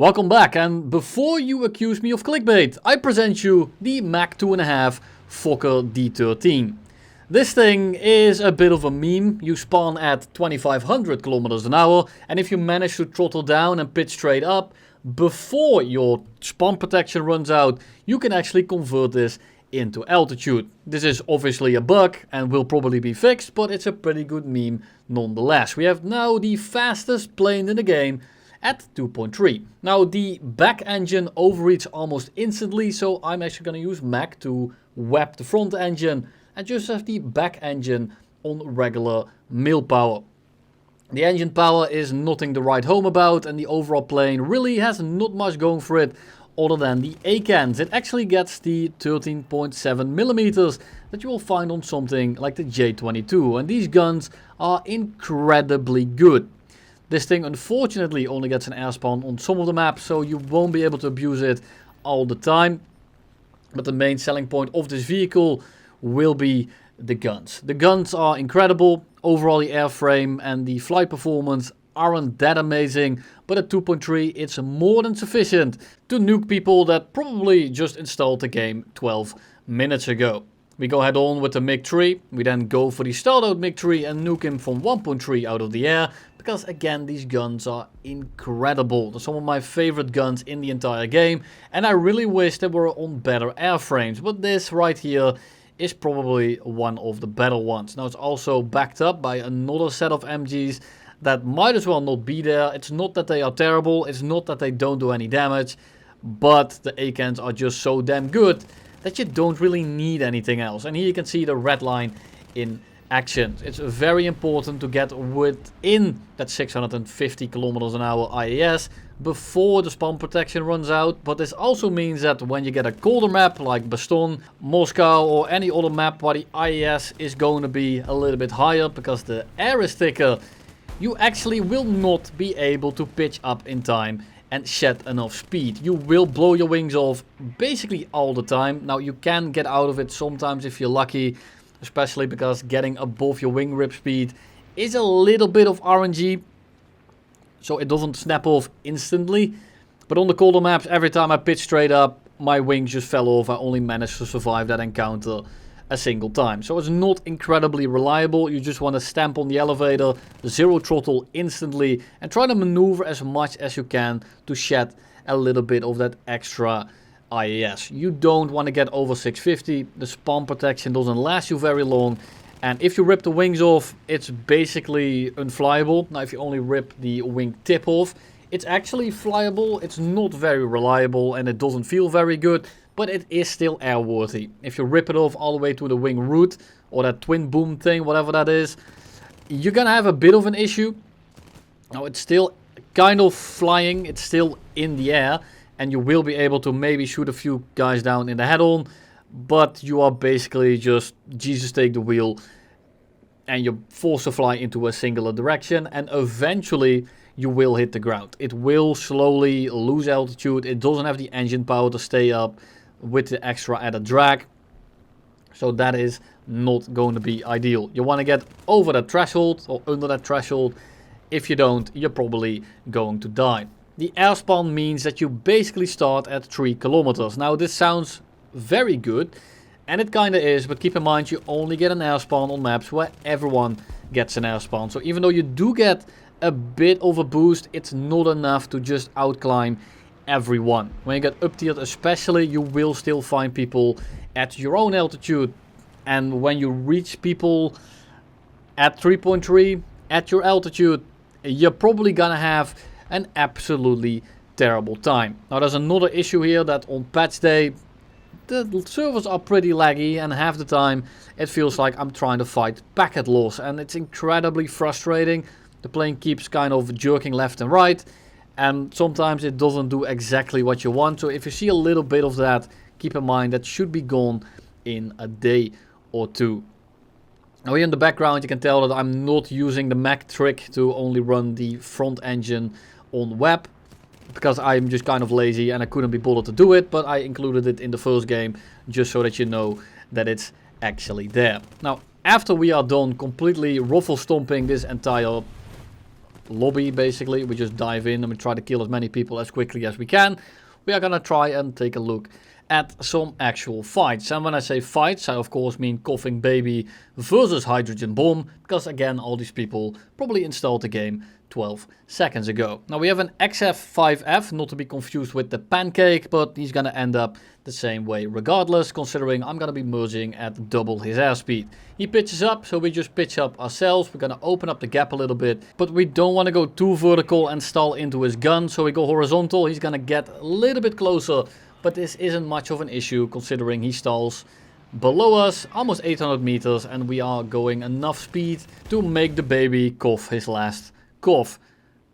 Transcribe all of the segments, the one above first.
Welcome back, and before you accuse me of clickbait, I present you the Mach 2.5 Fauler D13. This thing is a bit of a meme. You spawn at 2500 kilometers an hour, and if you manage to throttle down and pitch straight up before your spawn protection runs out, you can actually convert this into altitude. This is obviously a bug and will probably be fixed, but it's a pretty good meme nonetheless. We have now the fastest plane in the game at 2.3. Now the back engine overheats almost instantly, so I'm actually going to use Mach to web the front engine and just have the back engine on regular mil power. The engine power is nothing to write home about, and the overall plane really has not much going for it other than the A-cans. It actually gets the 13.7 millimeters that you will find on something like the J22, and these guns are incredibly good. This thing unfortunately only gets an airspan on some of the maps, so you won't be able to abuse it all the time. But the main selling point of this vehicle will be the guns. The guns are incredible. Overall, the airframe and the flight performance aren't that amazing, but at 2.3 it's more than sufficient to nuke people that probably just installed the game 12 minutes ago. We go head on with the MiG-3, we then go for the start out MiG-3 and nuke him from 1.3 out of the air, because again these guns are incredible. They're some of my favorite guns in the entire game, and I really wish they were on better airframes, but this right here is probably one of the better ones. Now it's also backed up by another set of MGs that might as well not be there. It's not that they are terrible, it's not that they don't do any damage, but the A-cans are just so damn good that you don't really need anything else. And here you can see the red line in action. It's very important to get within that 650 kilometers an hour IAS before the spawn protection runs out. But this also means that when you get a colder map like Bastogne, Moscow or any other map where the IAS is going to be a little bit higher because the air is thicker, you actually will not be able to pitch up in time and shed enough speed. You will blow your wings off basically all the time. Now you can get out of it sometimes if you're lucky, especially because getting above your wing rip speed is a little bit of RNG, so it doesn't snap off instantly. But on the colder maps, every time I pitch straight up, my wings just fell off. I only managed to survive that encounter a single time. So it's not incredibly reliable. You just want to stamp on the elevator, zero throttle instantly, and try to maneuver as much as you can to shed a little bit of that extra IAS. You don't want to get over 650. The spawn protection doesn't last you very long, and if you rip the wings off, it's basically unflyable. Now if you only rip the wing tip off, it's actually flyable. It's not very reliable and it doesn't feel very good, but it is still airworthy. If you rip it off all the way to the wing root or that twin boom thing, whatever that is, you're gonna have a bit of an issue. Now it's still kind of flying, it's still in the air, and you will be able to maybe shoot a few guys down in the head-on, but you are basically just Jesus take the wheel and you're forced to fly into a singular direction, and eventually you will hit the ground. It will slowly lose altitude. It doesn't have the engine power to stay up with the extra added drag, so that is not going to be ideal. You want to get over that threshold or under that threshold. If you don't, you're probably going to die. The airspan means that you basically start at 3 kilometers. Now this sounds very good, and it kind of is, but keep in mind you only get an airspan on maps where everyone gets an airspan. So even though you do get a bit of a boost, it's not enough to just outclimb everyone. When you get up tiered especially, you will still find people at your own altitude, and when you reach people at 3.3 at your altitude, you're probably gonna have an absolutely terrible time. Now there's another issue here, that on patch day the servers are pretty laggy, and half the time it feels like I'm trying to fight packet loss, and it's incredibly frustrating. The plane keeps kind of jerking left and right, and sometimes it doesn't do exactly what you want. So if you see a little bit of that, keep in mind that should be gone in a day or two. Now here in the background you can tell that I'm not using the Mach trick to only run the front engine on web, because I'm just kind of lazy and I couldn't be bothered to do it, but I included it in the first game just so that you know that it's actually there. Now after we are done completely ruffle stomping this entire lobby, basically. We just dive in and we try to kill as many people as quickly as we can. We are gonna try and take a look at some actual fights. And when I say fights, I of course mean Coughing Baby versus Hydrogen Bomb, because again, all these people probably installed the game 12 seconds ago. Now we have an XF5F, not to be confused with the Pancake, but he's gonna end up the same way regardless, considering I'm gonna be merging at double his airspeed. He pitches up, so we just pitch up ourselves. We're gonna open up the gap a little bit, but we don't want to go too vertical and stall into his gun, so we go horizontal. He's gonna get a little bit closer, but this isn't much of an issue considering he stalls below us almost 800 meters and we are going enough speed to make the baby cough his last cough.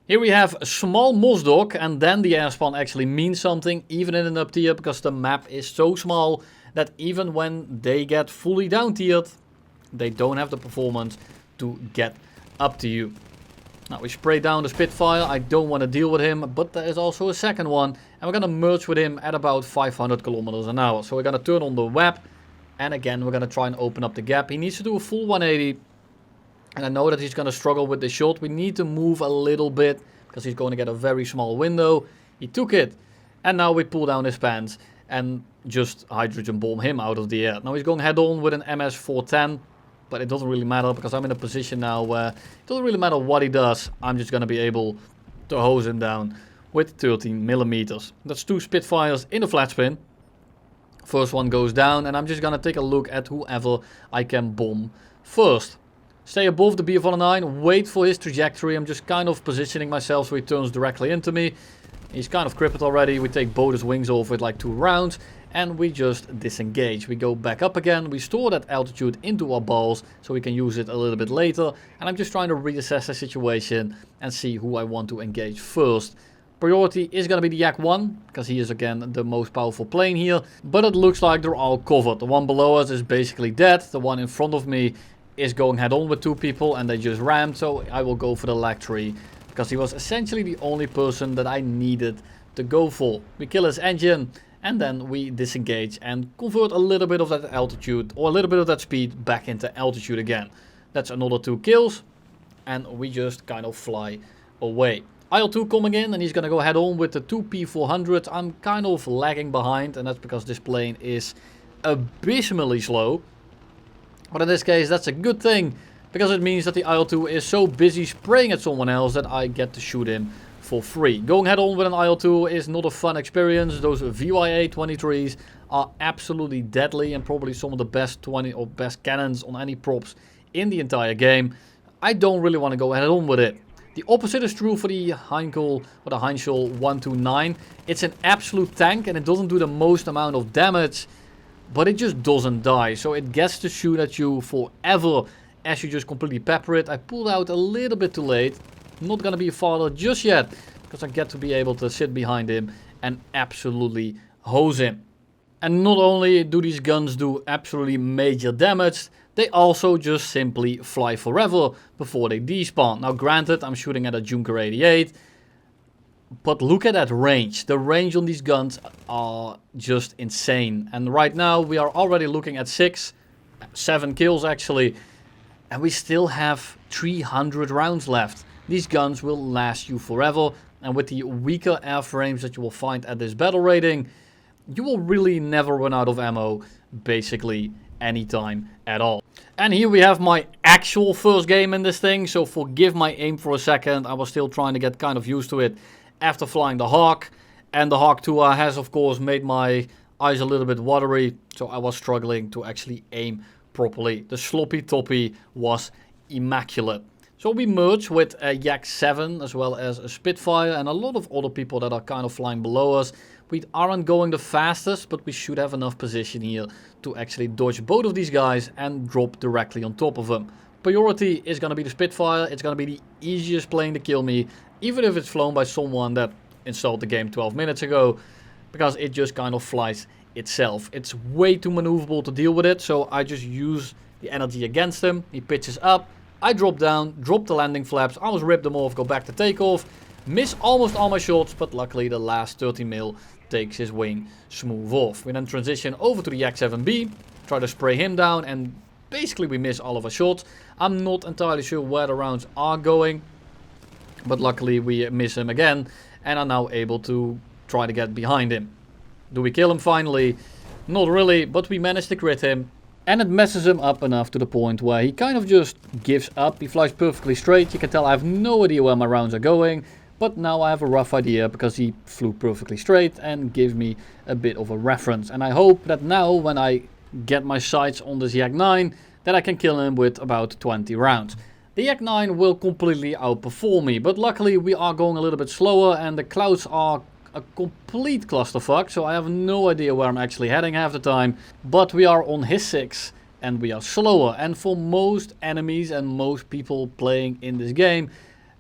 Here we have a small Mossdog, and then the airspan actually means something even in an up tier, because the map is so small that even when they get fully down tiered, they don't have the performance to get up to you. Now we spray down the Spitfire. I don't want to deal with him, but there is also a second one, and we're gonna merge with him at about 500 kilometers an hour. So we're gonna turn on the web, and again we're gonna try and open up the gap. He needs to do a full 180. And I know that he's going to struggle with the shot. We need to move a little bit because he's going to get a very small window. He took it. And now we pull down his pants and just hydrogen bomb him out of the air. Now he's going head on with an MS-410. But it doesn't really matter because I'm in a position now where it doesn't really matter what he does. I'm just going to be able to hose him down with 13 millimeters. That's 2 Spitfires in a flat spin. First one goes down and I'm just going to take a look at whoever I can bomb first. Stay above the BF-109, wait for his trajectory. I'm just kind of positioning myself so he turns directly into me. He's kind of crippled already. We take both his wings off with like 2 rounds and we just disengage. We go back up again. We store that altitude into our balls so we can use it a little bit later. And I'm just trying to reassess the situation and see who I want to engage first. Priority is going to be the Yak-1, because he is again the most powerful plane here. But it looks like they're all covered. The one below us is basically dead. The one in front of me is going head on with 2 people and they just rammed, so I will go for the lag tree because he was essentially the only person that I needed to go for. We kill his engine and then we disengage and convert a little bit of that altitude or a little bit of that speed back into altitude again. That's another 2 kills and we just kind of fly away. IL-2 coming in and he's gonna go head on with the 2 P400s. I'm kind of lagging behind and that's because this plane is abysmally slow. But in this case, that's a good thing, because it means that the IL-2 is so busy spraying at someone else that I get to shoot him for free. Going head on with an IL-2 is not a fun experience. Those VYA-23s are absolutely deadly and probably some of the best 20 or best cannons on any props in the entire game. I don't really want to go head on with it. The opposite is true for the Heinkel or the Heinkel 129. It's an absolute tank and it doesn't do the most amount of damage, but it just doesn't die, so it gets to shoot at you forever as you just completely pepper it. I pulled out a little bit too late. Not gonna be a father just yet, because I get to be able to sit behind him and absolutely hose him. And not only do these guns do absolutely major damage, they also just simply fly forever before they despawn. Now granted, I'm shooting at a Junker 88, but look at that range. The range on these guns are just insane. And right now we are already looking at 7 kills actually. And we still have 300 rounds left. These guns will last you forever. And with the weaker airframes that you will find at this battle rating, you will really never run out of ammo basically anytime at all. And here we have my actual first game in this thing. So forgive my aim for a second. I was still trying to get kind of used to it after flying the Hawk, and the Hawk 2 has of course made my eyes a little bit watery, so I was struggling to actually aim properly. The sloppy toppy was immaculate. So we merge with a Yak-7 as well as a Spitfire and a lot of other people that are kind of flying below us. We aren't going the fastest, but we should have enough position here to actually dodge both of these guys and drop directly on top of them. Priority is going to be the Spitfire. It's going to be the easiest plane to kill me, even if it's flown by someone that installed the game 12 minutes ago, because it just kind of flies itself. It's way too maneuverable to deal with it, so I just use the energy against him. He pitches up, I drop down, drop the landing flaps, almost rip them off, go back to takeoff, miss almost all my shots, but luckily the last 30 mil takes his wing smooth off. We then transition over to the Yak-7B, try to spray him down, and basically we miss all of our shots. I'm not entirely sure where the rounds are going. But luckily we miss him again and are now able to try to get behind him. Do we kill him finally? Not really, but we managed to crit him. And it messes him up enough to the point where he kind of just gives up. He flies perfectly straight. You can tell I have no idea where my rounds are going. But now I have a rough idea because he flew perfectly straight and gave me a bit of a reference. And I hope that now when I get my sights on this Yak 9 that I can kill him with about 20 rounds. The Yak 9 will completely outperform me. But luckily we are going a little bit slower and the clouds are a complete clusterfuck, so I have no idea where I'm actually heading half the time. But we are on his 6 and we are slower, and for most enemies and most people playing in this game,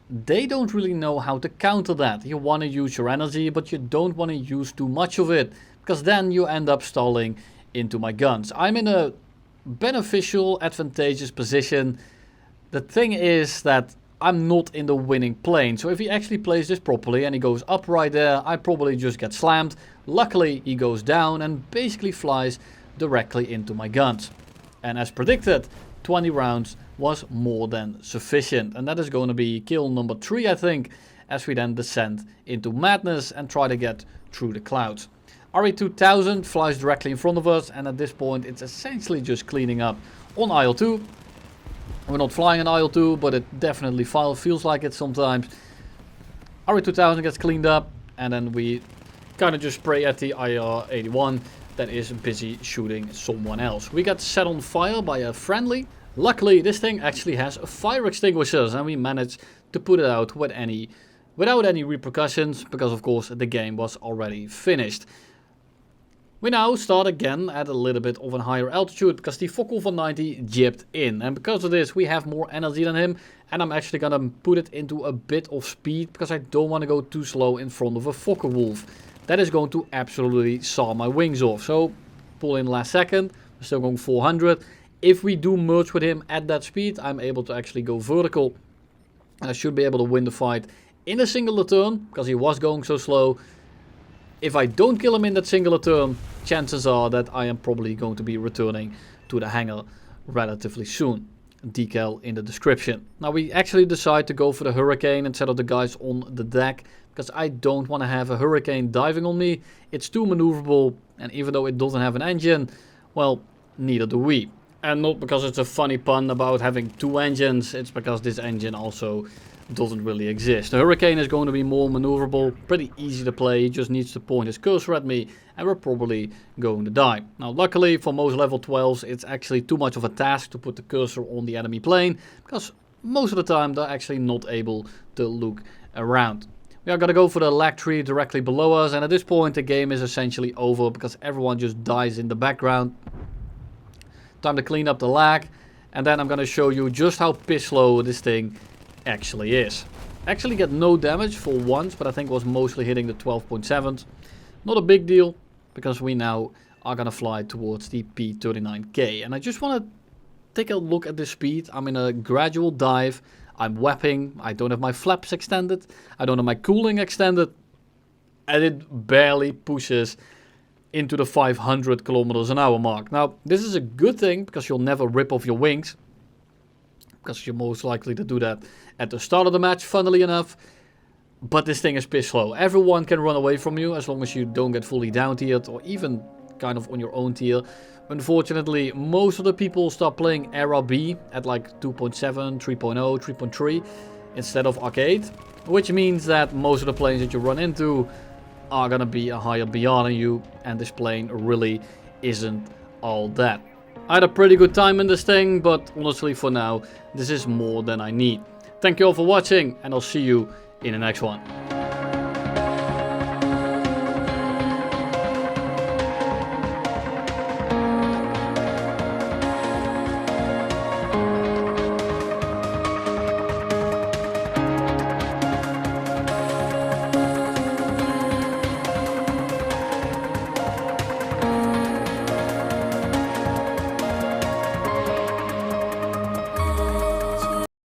they don't really know how to counter that. You want to use your energy, but you don't want to use too much of it, because then you end up stalling into my guns. I'm in a beneficial, advantageous position. The thing is that I'm not in the winning plane, so if he actually plays this properly and he goes up right there, I probably just get slammed. Luckily he goes down and basically flies directly into my guns. And as predicted, 20 rounds was more than sufficient. And that is going to be kill number 3, I think, as we then descend into madness and try to get through the clouds. RE2000 flies directly in front of us, and at this point it's essentially just cleaning up on aisle 2. We're not flying on aisle 2, but it definitely feels like it sometimes. RE2000 gets cleaned up, and then we kind of just spray at the IR-81 that is busy shooting someone else. We got set on fire by a friendly. Luckily, this thing actually has fire extinguishers, and we managed to put it out without any repercussions, because of course the game was already finished. We now start again at a little bit of a higher altitude because the Fauler 190 jibbed in, and because of this we have more energy than him, and I'm actually gonna put it into a bit of speed because I don't want to go too slow in front of a Fauler Wolf. That is going to absolutely saw my wings off. So pull in last second, we're still going 400. If we do merge with him at that speed, I'm able to actually go vertical, and I should be able to win the fight in a singular turn because he was going so slow. If I don't kill him in that singular turn, chances are that I am probably going to be returning to the hangar relatively soon. Decal in the description. Now we actually decide to go for the Hurricane instead of the guys on the deck, because I don't want to have a Hurricane diving on me. It's too maneuverable, and even though it doesn't have an engine, well, neither do we. And not because it's a funny pun about having 2 engines, it's because this engine also doesn't really exist. The Hurricane is going to be more maneuverable, pretty easy to play. He just needs to point his cursor at me and we're probably going to die. Now luckily for most level 12s it's actually too much of a task to put the cursor on the enemy plane, because most of the time they're actually not able to look around. We are going to go for the lag tree directly below us, and at this point the game is essentially over because everyone just dies in the background. Time to clean up the lag, and then I'm going to show you just how piss slow this thing actually is. Actually get no damage for once, but I think was mostly hitting the 12.7s. Not a big deal, because we now are gonna fly towards the P39K. And I just want to take a look at the speed. I'm in a gradual dive. I'm whapping. I don't have my flaps extended. I don't have my cooling extended. And it barely pushes into the 500 kilometers an hour mark. Now, this is a good thing because you'll never rip off your wings, because you're most likely to do that at the start of the match, funnily enough. But this thing is piss slow. Everyone can run away from you as long as you don't get fully down tiered or even kind of on your own tier. Unfortunately, most of the people start playing Era B at like 2.7, 3.0, 3.3 instead of Arcade, which means that most of the planes that you run into are gonna be a higher BR than you, and this plane really isn't all that. I had a pretty good time in this thing, but honestly for now, this is more than I need. Thank you all for watching, and I'll see you in the next one.